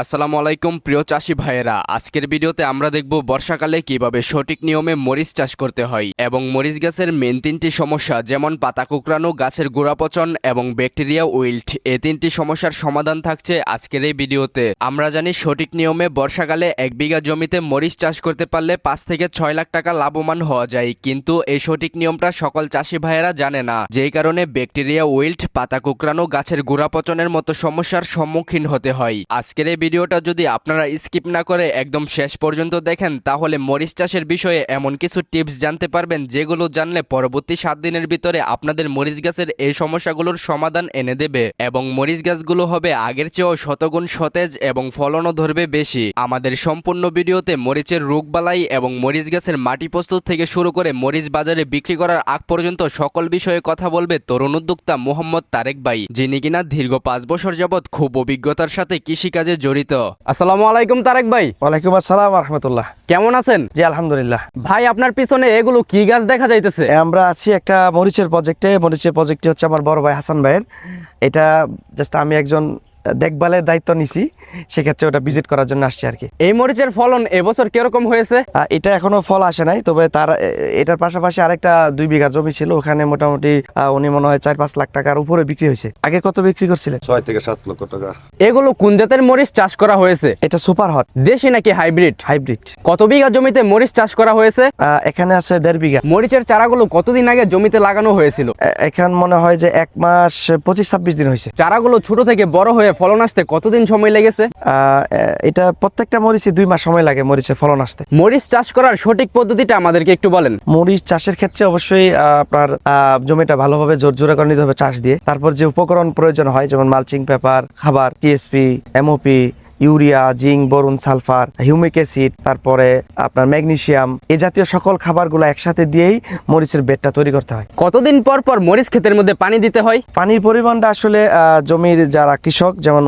আসসালামু আলাইকুম প্রিয় চাষি ভাইয়েরা, আজকের ভিডিওতে আমরা দেখব বর্ষাকালে কিভাবে সঠিক নিয়মে মরিচ চাষ করতে হয় এবং মরিচ গাছের মেন তিনটি সমস্যা যেমন পাতা কুকড়ানো, গাছের গোড়া পচন এবং ব্যাকটেরিয়া উইল্ট, এই তিনটি সমস্যার সমাধান থাকছে আজকের এই ভিডিওতে। আমরা জানি সঠিক নিয়মে বর্ষাকালে 1 বিঘা জমিতে মরিচ চাষ করতে পারলে 5 থেকে 6 লাখ টাকা লাভবান হওয়া যায়, কিন্তু এই সঠিক নিয়মটা সকল চাষি ভাইয়েরা জানে না, যেই কারণে ব্যাকটেরিয়া উইল্ট, পাতা কুকড়ানো, গাছের গোড়া পচনের মতো সমস্যার সম্মুখীন হতে হয়। আজকের এই ভিডিওটা যদি আপনারা স্কিপ না করে একদম শেষ পর্যন্ত দেখেন তাহলে মরিচ চাষের বিষয়ে এমন কিছু টিপস জানতে পারবেন যেগুলো জানলে পরবর্তী 7 দিনের ভিতরে আপনাদের মরিচ গাছের এই সমস্যাগুলোর সমাধান এনে দেবে এবং মরিচ গাছগুলো হবে আগের চেয়েও শতগুণ সতেজ এবং ফলনও ধরবে বেশি। আমাদের সম্পূর্ণ ভিডিওতে মরিচের রোগবালাই এবং মরিচ গাছের মাটি প্রস্তুত থেকে শুরু করে মরিচ বাজারে বিক্রি করার আগ পর্যন্ত সকল বিষয়ে কথা বলবে তরুণ উদ্যোক্তা মোহাম্মদ তারেক ভাই, যিনি কিনা দীর্ঘ 5 বছর যাবৎ খুব অভিজ্ঞতার সাথে কৃষিকাজে জড়িত। আসসালামু আলাইকুম তারেক ভাই। ওয়ালাইকুম আসসালাম রাহমাতুল্লাহ। কেমন আছেন? জি আলহামদুলিল্লাহ। ভাই, আপনার পিছনে এগুলো কি গাছ দেখা যাইতেছে? আমরা আছি একটা মরিচের প্রজেক্টে হচ্ছে আমার বড় ভাই হাসান ভাইয়ের। এটা জাস্ট আমি একজন দেখভালের দায়িত্ব নিছি, সেক্ষেত্রে ওটা ভিজিট করার জন্য আসছি আর কি। এই মরিচের ফলন এবছর কিরকম হয়েছে? এটা এখনো ফল আসে নাই, তবে এটার পাশাপাশি আরেকটা 2 বিঘা জমি ছিল, ওখানে মোটামুটি উনি মনে হয় 4-5 লাখ টাকার উপরে বিক্রি হয়েছে। আগে কত বিক্রি করছিলেন? 6 থেকে 7 লক্ষ টাকা। এগুলো কোন জাতের মরিচ চাষ করা হয়েছে? এটা সুপার হট। দেশি নাকি হাইব্রিড? হাইব্রিড। কত বিঘা জমিতে মরিচ চাষ করা হয়েছে? এখানে আছে 1.5 বিঘা। মরিচের চারাগুলো কতদিন আগে জমিতে লাগানো হয়েছিল? এখন মনে হয় যে 1 মাস 25-26 দিন হয়েছে। চারাগুলো ছোট থেকে বড় হয়ে ফলন আসতে কতদিন সময় লেগেছে? এটা প্রত্যেকটা মরিচে 2 মাস সময় লাগে মরিচের ফলন আসতে। মরিচ চাষ করার সঠিক পদ্ধতিটা আমাদেরকে একটু বলেন। মরিচ চাষের ক্ষেত্রে অবশ্যই আপনার জমিটা ভালোভাবে জোরজোরা করে নিতে হবে চাষ দিয়ে। তারপর যে উপকরণ প্রয়োজন হয় যেমন মালচিং পেপার, খাবার, TSP, MOP, urea, zinc, boron, sulphur, humic acid, তারপরে আপনার ম্যাগনেসিয়াম, এই জাতীয় সকল খাবারগুলো একসাথে দিয়েই মরিচের বেডটা তৈরি করতে হয়। কতদিন পর পর মরিচ ক্ষেতের মধ্যে পানি দিতে হয়? পানির পরিমাণটা আসলে জমির যারা কৃষক, যেমন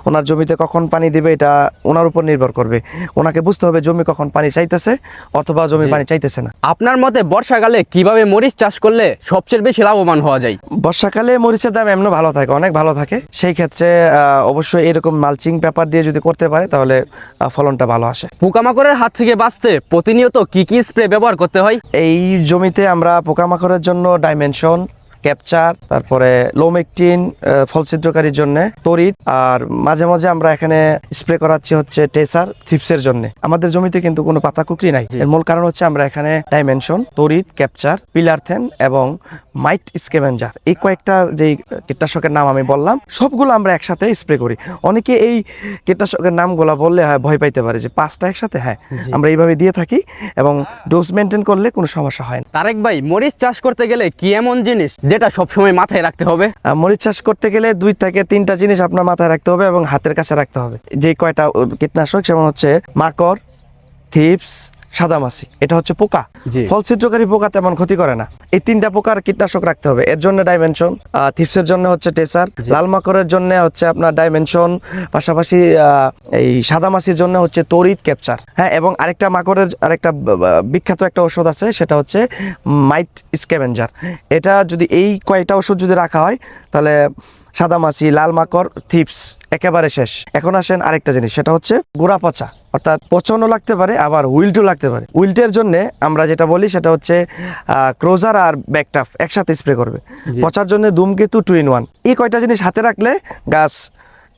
ওনার জমিতে কখন পানি দিবে এটা ওনার উপর নির্ভর করবে। ওনাকে বুঝতে হবে জমি কখন পানি চাইতেছে অথবা জমি পানি চাইতেছে না। আপনার মতে বর্ষাকালে কিভাবে মরিচ চাষ করলে সবচেয়ে বেশি লাভবান হওয়া যায়? বর্ষাকালে মরিচের দাম এমন ভালো থাকে, অনেক ভালো থাকে। সেই ক্ষেত্রে অবশ্যই এরকম মালচিং পেপার দিয়ে যদি করতে পারে তাহলে ফলনটা ভালো আসে। পোকামাকড়ের হাত থেকে বাঁচতে প্রতিনিয়ত কি কি স্প্রে ব্যবহার করতে হয়? এই জমিতে আমরা পোকামাকড়ের জন্য ডাইমেনশন, ক্যাপচার, তারপরে লোমেকটিন ফল ছিদ্রকারীর জন্য, তড়িৎ, আর মাঝে মাঝে আমরা এখানে স্প্রে করাচ্ছি হচ্ছে টেসার থিপসের জন্য। আমাদের জমিতে কিন্তু কোনো পাতা কুকরি নাই, এর মূল কারণ হচ্ছে আমরা এখানে ডাইমেনশন, তড়িৎ, ক্যাপচার, পিলারথেন এবং মাইট স্ক্যাভেঞ্জার, এই কয়েকটা যেই কীটনাশকের নাম আমি বললাম সবগুলো আমরা একসাথে স্প্রে করি। অনেকে এই কীটনাশকের নামগুলো বললে ভয় পাইতে পারে যে 5টা একসাথে। হ্যাঁ, আমরা এইভাবে দিয়ে থাকি এবং ডোজ মেনটেন করলে কোনো সমস্যা হয় না। তারেক ভাই, মরিচ চাষ করতে গেলে কি এমন জিনিস যেটা সবসময় মাথায় রাখতে হবে? মরিচ চাষ করতে গেলে 2 থেকে 3টা জিনিস আপনার মাথায় রাখতে হবে এবং হাতের কাছে রাখতে হবে। যে কয়টা কীটনাশক, যেমন হচ্ছে মাকড়, থিপস, সাদামাছি, এটা হচ্ছে পোকা। ফল ছিদ্রকারী পোকা তেমন ক্ষতি করে না। এই 3টা পোকার কীটনাশক রাখতে হবে। এর জন্য ডাইমেনশন, থিপসের জন্য হচ্ছে টেসার, লাল মাকড়ের জন্য হচ্ছে আপনার ডাইমেনশন, পাশাপাশি এই সাদামাছির জন্য হচ্ছে তড়িৎ, ক্যাপচার। হ্যাঁ, এবং আরেকটা মাকড়ের আরেকটা বিখ্যাত একটা ওষুধ আছে, সেটা হচ্ছে মাইট স্ক্যাভেঞ্জার। এটা যদি এই কয়টা ওষুধ যদি রাখা হয় তাহলে সাদামাছি, লাল মাকড়, থিপস একেবারে শেষ। এখন আসেন আরেকটা জিনিস, সেটা হচ্ছে গোড়া পচা, অর্থাৎ পচনও লাগতে পারে আবার উইল্টও লাগতে পারে। উইল্টের জন্য আমরা যেটা বলি সেটা হচ্ছে ক্রোজার আর ব্যাকটাফ একসাথে স্প্রে করবে। পচার জন্য ধূমকেতু 2 in 1। এই কয়টা জিনিস হাতে রাখলে গাছ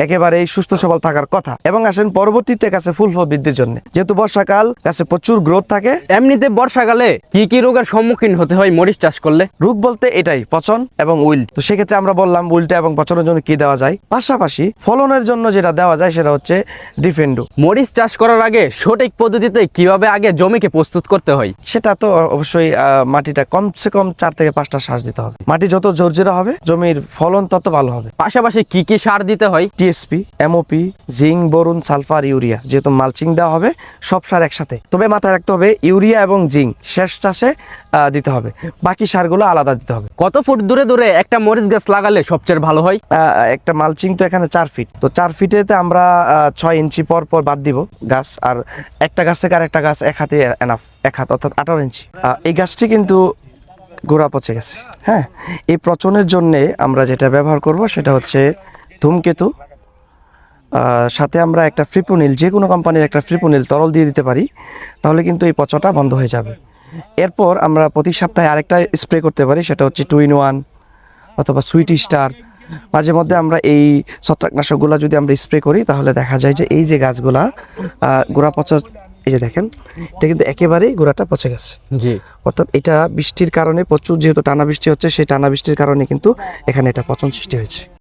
একেবারেই সুস্থ সবল থাকার কথা। এবং আসেন পরবর্তীতে গাছে ফুল ফল বৃদ্ধির জন্য, যেহেতু বর্ষাকাল, গাছে প্রচুর গ্রোথ থাকে। এমনিতে বর্ষাকালে কি কি রোগের সম্মুখীন হতে হয় মরিচ চাষ করলে? রোগ বলতে এটাই, পচন এবং উইল্ট। তো সেক্ষেত্রে আমরা বললাম উইল্টে এবং পচনের জন্য কি দেওয়া যায়, পাশাপাশি ফলনের জন্য যেটা দেওয়া যায় সেটা হচ্ছে ডিফেন্ডো। মরিচ চাষ করার আগে সঠিক পদ্ধতিতে কিভাবে আগে জমিকে প্রস্তুত করতে হয়? সেটা তো অবশ্যই মাটিটা কমসে কম 4 থেকে 5টা সার দিতে হবে। মাটি যত ঝরঝরে হবে জমির ফলন তত ভালো হবে। পাশাপাশি কি কি সার দিতে হয়? TSP, MOP, zinc, boron, sulphur, urea, যেহেতু মালচিং দেওয়া হবে সব সার একসাথে। তবে মাথায় রাখতে হবে ইউরিয়া এবং জিঙ্ক শেষ চাষে দিতে হবে, বাকি সারগুলো আলাদা দিতে হবে। কত ফুট দূরে দূরে একটা মরিচ গাছ লাগালে সবচেয়ে ভালো হয়? একটা মালচিং তো এখানে 4 ফিট, তো 4 ফিটেতে আমরা 6 ইঞ্চি পর পর বাদ দিব গাছ, আর একটা গাছ থেকে আরেকটা গাছ 1 হাতে এনাফ, 1 হাত অর্থাৎ 18 ইঞ্চি। এই গাছটি কিন্তু গোড়া পচে গেছে। হ্যাঁ, এই পচনের জন্য আমরা যেটা ব্যবহার করব সেটা হচ্ছে ধূমকেতু, সাথে আমরা একটা ফ্রিপোনিল, যে কোনো কোম্পানির একটা ফ্রিপোনিল তরল দিয়ে দিতে পারি, তাহলে কিন্তু এই পচাটা বন্ধ হয়ে যাবে। এরপর আমরা প্রতি সপ্তাহে আরেকটা স্প্রে করতে পারি, সেটা হচ্ছে 2-in-1 অথবা সুইট স্টার। মাঝে মধ্যে আমরা এই ছত্রাকনাশকগুলো যদি আমরা স্প্রে করি, তাহলে দেখা যায় যে এই যে গাছগুলা গোড়া পচা, এই যে দেখেন এটা কিন্তু একেবারেই গোড়াটা পচে গেছে। জি। অর্থাৎ এটা বৃষ্টির কারণে, প্রচুর যেহেতু টানা বৃষ্টি হচ্ছে, সেই টানা বৃষ্টির কারণে কিন্তু এখানে এটা পচন সৃষ্টি হয়েছে।